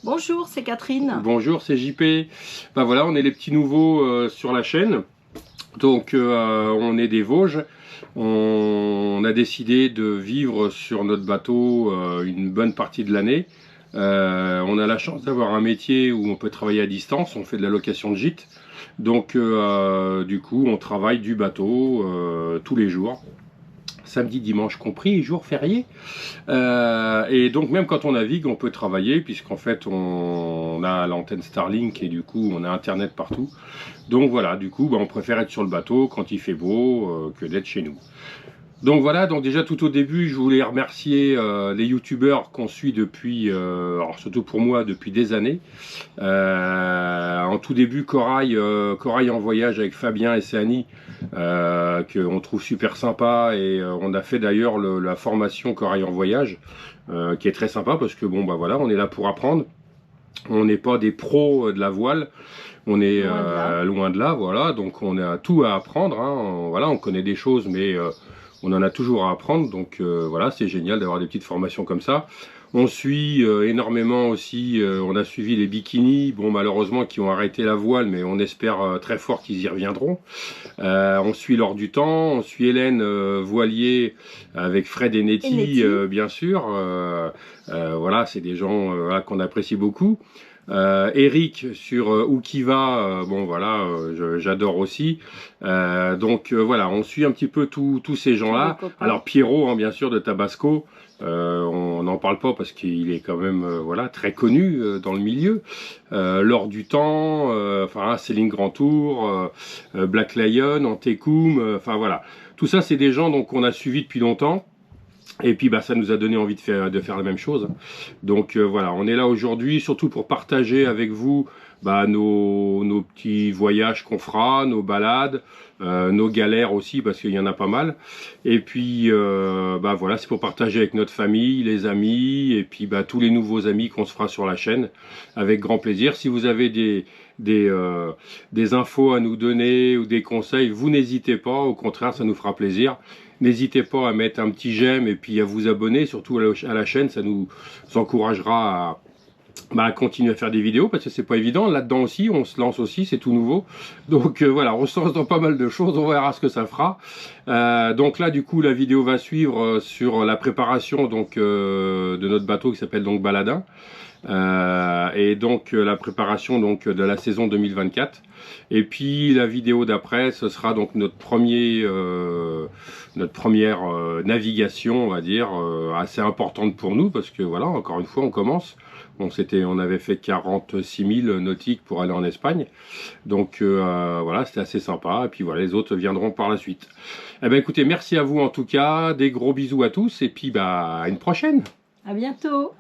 Bonjour, c'est Catherine. Bonjour, c'est JP. Ben voilà, on est les petits nouveaux sur la chaîne. Donc, on est des Vosges. On a décidé de vivre sur notre bateau une bonne partie de l'année. On a la chance d'avoir un métier où on peut travailler à distance. On fait de la location de gîte. Donc, du coup, on travaille du bateau tous les jours. Samedi, dimanche compris, jour férié. Et donc même quand on navigue, on peut travailler puisqu'en fait on a l'antenne Starlink et du coup on a internet partout. Donc voilà, du coup on préfère être sur le bateau quand il fait beau que d'être chez nous. Donc voilà, donc déjà tout au début, je voulais remercier les youtubeurs qu'on suit depuis, alors surtout pour moi, depuis des années. En tout début, Corail en voyage avec Fabien et Séani, qu'on trouve super sympa, et on a fait d'ailleurs la formation Corail en voyage, qui est très sympa parce que bon bah voilà, on est là pour apprendre. On n'est pas des pros de la voile, on est loin de là, voilà, donc on a tout à apprendre, hein. Voilà, on connaît des choses, mais on en a toujours à apprendre, donc voilà, c'est génial d'avoir des petites formations comme ça. On suit énormément aussi, on a suivi les bikinis, bon malheureusement qui ont arrêté la voile, mais on espère très fort qu'ils y reviendront. On suit Laure du Temps, on suit Hélène Voilier avec Fred et Nettie, bien sûr. Voilà, c'est des gens qu'on apprécie beaucoup. Eric sur Où qui va, bon voilà, j'adore aussi. Donc voilà, on suit un petit peu tous ces gens-là. Alors Pierrot, hein, bien sûr, de Tabasco, on n'en parle pas parce qu'il est quand même voilà, très connu dans le milieu. Laure du Temps, enfin Céline Grand Tour, Black Lion, Antekoum, enfin voilà. Tout ça, c'est des gens donc qu'on a suivis depuis longtemps. Et puis bah, ça nous a donné envie de faire la même chose. Donc voilà, on est là aujourd'hui surtout pour partager avec vous bah, nos petits voyages qu'on fera, nos balades, nos galères aussi parce qu'il y en a pas mal. Et puis bah, voilà, c'est pour partager avec notre famille, les amis et puis bah, tous les nouveaux amis qu'on se fera sur la chaîne avec grand plaisir. Si vous avez des infos à nous donner ou des conseils, vous n'hésitez pas, au contraire ça nous fera plaisir. N'hésitez pas à mettre un petit j'aime et puis à vous abonner, surtout à la chaîne, ça nous encouragera à continuer à faire des vidéos parce que c'est pas évident. Là-dedans aussi, on se lance aussi, c'est tout nouveau. Donc voilà, on se lance dans pas mal de choses, on verra ce que ça fera. Donc là, du coup, la vidéo va suivre sur la préparation donc, de notre bateau qui s'appelle donc Baladin. Et donc la préparation donc de la saison 2024 et puis la vidéo d'après ce sera donc notre première navigation, on va dire, assez importante pour nous parce que voilà, encore une fois on commence. On avait fait 46 000 nautiques pour aller en Espagne, donc voilà, c'était assez sympa. Et puis voilà, les autres viendront par la suite. Eh ben écoutez, merci à vous en tout cas, des gros bisous à tous et puis bah à une prochaine. À bientôt.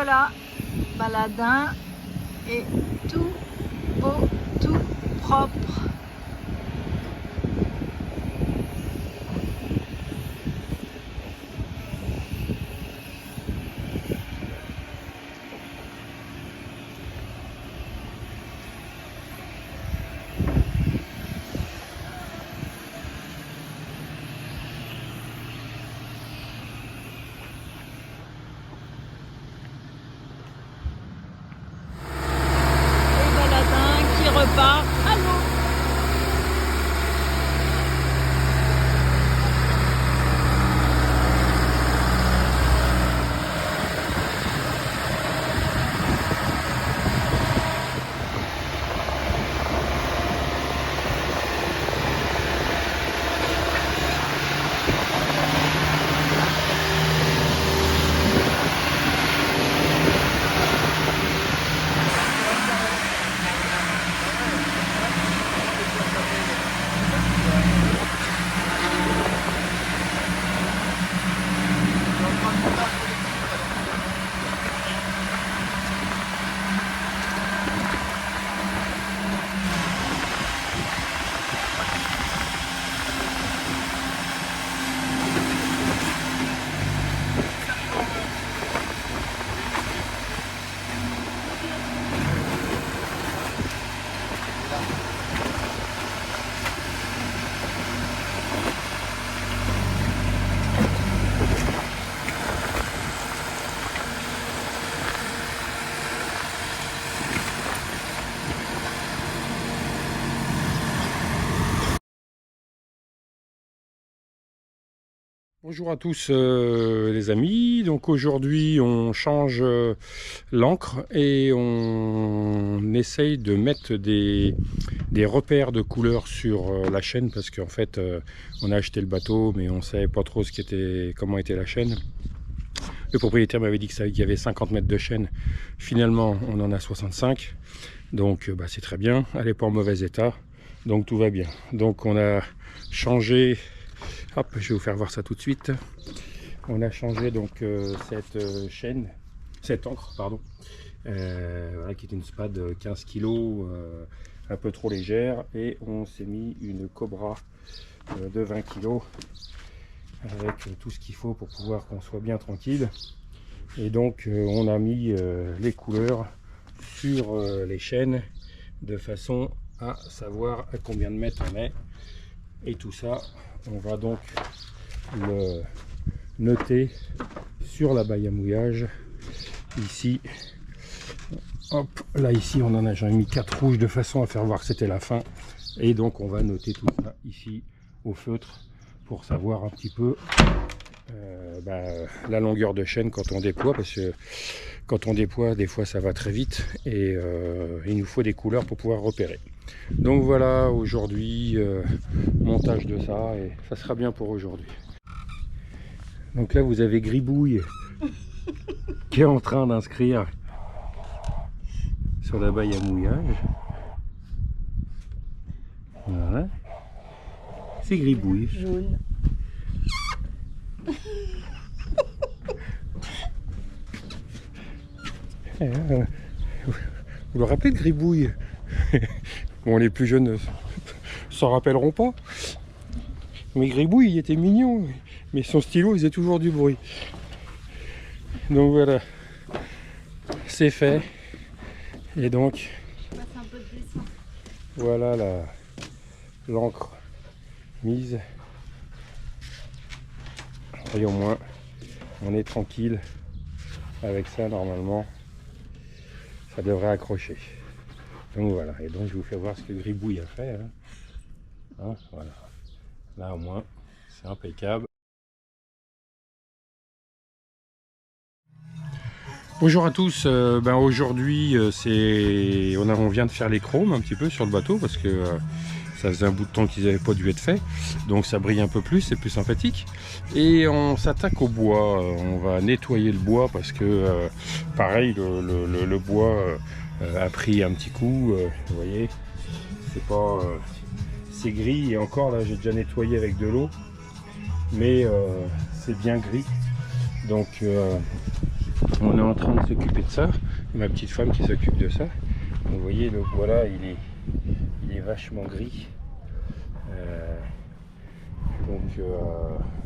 voilà, baladin est tout beau, tout propre. Repart à l'eau. Bonjour à tous les amis, donc aujourd'hui on change l'encre et on essaye de mettre des repères de couleurs sur la chaîne parce qu'en fait on a acheté le bateau mais on ne savait pas trop comment était la chaîne. Le propriétaire m'avait dit qu'il y avait 50 mètres de chaîne, finalement on en a 65, donc c'est très bien, elle n'est pas en mauvais état, donc tout va bien. Donc on a changé. Hop, je vais vous faire voir ça tout de suite. On a changé donc cette encre, pardon, voilà, qui est une spade 15 kg, un peu trop légère, et on s'est mis une Cobra de 20 kg avec tout ce qu'il faut pour pouvoir qu'on soit bien tranquille. Et donc on a mis les couleurs sur les chaînes de façon à savoir à combien de mètres on est, et tout ça on va donc le noter sur la baille à mouillage ici. Hop, là ici on en a, j'en ai mis 4 rouges de façon à faire voir que c'était la fin, et donc on va noter tout ça ici au feutre pour savoir un petit peu la longueur de chaîne quand on déploie, parce que quand on déploie des fois ça va très vite et il nous faut des couleurs pour pouvoir repérer. Donc voilà, aujourd'hui montage de ça, et ça sera bien pour aujourd'hui. Donc là vous avez Gribouille qui est en train d'inscrire sur la baille à mouillage. Voilà, c'est Gribouille. Jaune. Vous le rappelez de Gribouille? Bon, les plus jeunes s'en rappelleront pas, mais Gribouille il était mignon, mais son stylo il faisait toujours du bruit. Donc voilà, c'est fait, et donc voilà l'encre mise, et au moins on est tranquille avec ça. Normalement ça devrait accrocher. Donc voilà, et donc je vous fais voir ce que Gribouille a fait. Voilà, là au moins c'est impeccable. Bonjour à tous, aujourd'hui on vient de faire les chromes un petit peu sur le bateau parce que ça faisait un bout de temps qu'ils n'avaient pas dû être faits, donc ça brille un peu plus, c'est plus sympathique. Et on s'attaque au bois, on va nettoyer le bois parce que pareil le bois a pris un petit coup, vous voyez, c'est gris, et encore là j'ai déjà nettoyé avec de l'eau, mais c'est bien gris, donc On est en train de s'occuper de ça. Ma petite femme qui s'occupe de ça. Vous voyez, le bois là, il est vachement gris.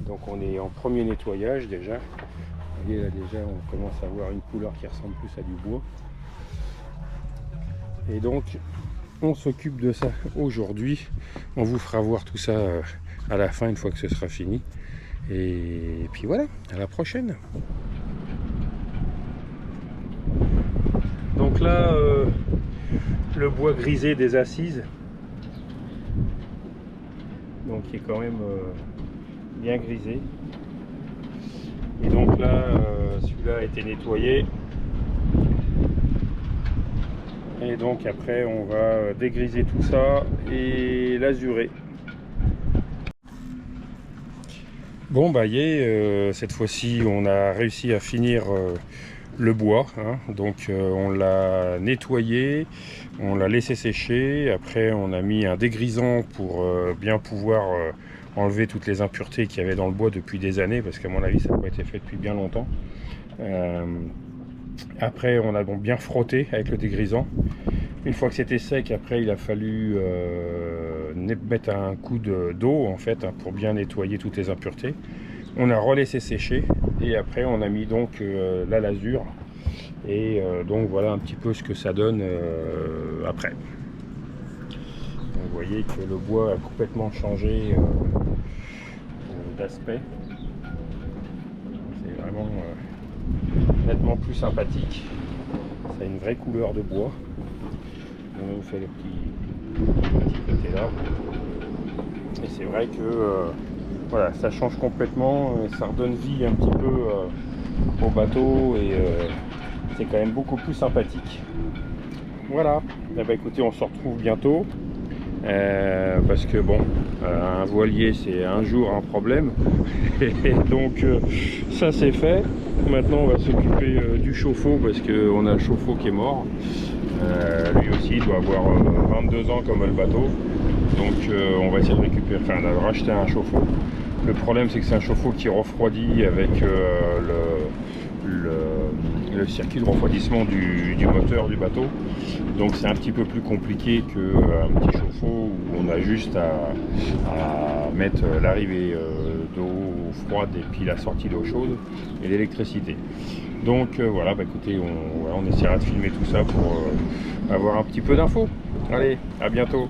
Donc on est en premier nettoyage déjà. Vous voyez là déjà on commence à avoir une couleur qui ressemble plus à du bois. Et donc on s'occupe de ça aujourd'hui. On vous fera voir tout ça à la fin une fois que ce sera fini. Et puis voilà, à la prochaine. Donc là le bois grisé des assises. Donc il est quand même bien grisé. Et donc là celui-là a été nettoyé. Et donc après on va dégriser tout ça et l'azurer. Bon bah cette fois-ci on a réussi à finir le bois, hein. Donc on l'a nettoyé, on l'a laissé sécher, après on a mis un dégrisant pour bien pouvoir enlever toutes les impuretés qu'il y avait dans le bois depuis des années, parce qu'à mon avis ça n'a pas été fait depuis bien longtemps. Après on a donc bien frotté avec le dégrisant. Une fois que c'était sec, après il a fallu mettre un coup d'eau en fait, hein, pour bien nettoyer toutes les impuretés. On a relaissé sécher et après on a mis donc la lasure et donc voilà un petit peu ce que ça donne après. Donc, vous voyez que le bois a complètement changé d'aspect. C'est vraiment nettement plus sympathique. Ça a une vraie couleur de bois. On vous fait le petit côté là. Et c'est vrai que voilà, ça change complètement, ça redonne vie un petit peu au bateau et c'est quand même beaucoup plus sympathique. Voilà, eh ben, écoutez, on se retrouve bientôt parce que bon, un voilier c'est un jour un problème et donc ça c'est fait. Maintenant on va s'occuper du chauffe-eau parce qu'on a le chauffe-eau qui est mort. Lui aussi il doit avoir 22 ans comme le bateau. Donc on va essayer de récupérer, enfin de racheter un chauffe-eau. Le problème c'est que c'est un chauffe-eau qui refroidit avec le circuit de refroidissement du moteur du bateau. Donc c'est un petit peu plus compliqué qu'un petit chauffe-eau où on a juste à mettre l'arrivée d'eau froide et puis la sortie d'eau chaude et l'électricité. Donc voilà, bah, écoutez, on essaiera de filmer tout ça pour avoir un petit peu d'infos. Allez, à bientôt.